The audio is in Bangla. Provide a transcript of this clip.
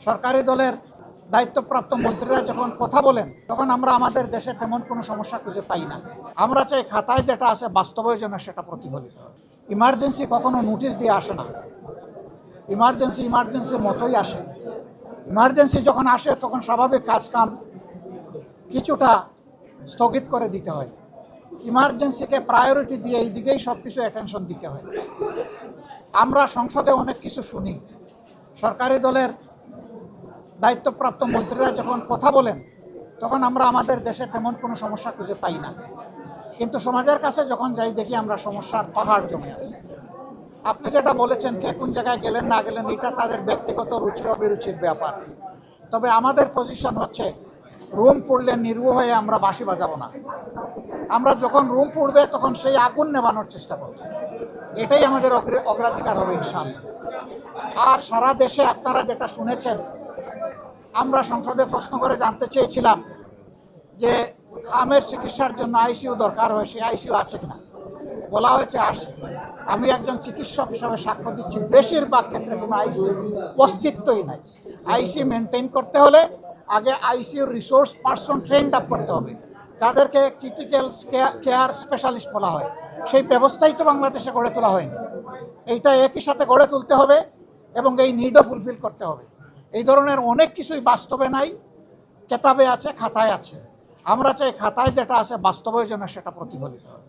সরকারি দলের দায়িত্বপ্রাপ্ত মন্ত্রীরা যখন কথা বলেন তখন আমরা আমাদের দেশে তেমন কোনো সমস্যা খুঁজে পাই না। আমরা চাই খাতায় যেটা আছে বাস্তবের জন্য সেটা প্রতিফলিত হয়। ইমার্জেন্সি কখনো নোটিশ দিয়ে আসে না, ইমার্জেন্সির মতোই আসে। ইমার্জেন্সি যখন আসে তখন স্বাভাবিক কাজকাম কিছুটা স্থগিত করে দিতে হয়। ইমার্জেন্সিকে প্রায়োরিটি দিয়ে এই দিকেই সব কিছু অ্যাটেনশন দিতে হয়। আমরা সংসদে অনেক কিছু শুনি, সরকারি দলের দায়িত্বপ্রাপ্ত মন্ত্রীরা যখন কথা বলেন তখন আমরা আমাদের দেশে তেমন কোনো সমস্যা খুঁজে পাই না, কিন্তু সমাজের কাছে যখন যাই দেখি আমরা সমস্যার পাহাড় জমে আছে। আপনি যেটা বলেছেন কে কোন জায়গায় গেলেন না গেলেন এটা তাদের ব্যক্তিগত রুচি অভিরুচির ব্যাপার। তবে আমাদের পজিশন হচ্ছে রুম পড়লে নির্ব হয়ে আমরা বাঁশি বাজাবো না। আমরা যখন রুম পড়বে তখন সেই আগুন নেভানোর চেষ্টা করব, এটাই আমাদের অগ্রাধিকার হবে ইনশাআল্লাহ। আর সারা দেশে আপনারা যেটা শুনেছেন, আমরা সংসদে প্রশ্ন করে জানতে চেয়েছিলাম যে খামের চিকিৎসার জন্য আইসিইউ দরকার হয়, সেই আইসিইউ আছে কিনা। বলা হয়েছে আসে। আমি একজন চিকিৎসক হিসাবে সাক্ষ্য দিচ্ছি, বেশিরভাগ ক্ষেত্রে কোনো আইসিইউ অস্তিত্বই নাই। আইসিইউ মেনটেন করতে হলে আগে আইসিইউর রিসোর্স পার্সন ট্রেন্ড আপ করতে হবে, যাদেরকে ক্রিটিক্যাল কেয়ার স্পেশালিস্ট বলা হয়। সেই ব্যবস্থাই তো বাংলাদেশে গড়ে তোলা হয়নি। এইটা একই সাথে গড়ে তুলতে হবে এবং এই নিডও ফুলফিল করতে হবে। এই ধরনের অনেক কিছুই বাস্তবে নাই, কেতাবে আছে, খাতায় আছে। আমরা চাই খাতায় যেটা আছে বাস্তবের জন্য সেটা প্রতিফলিত হয়।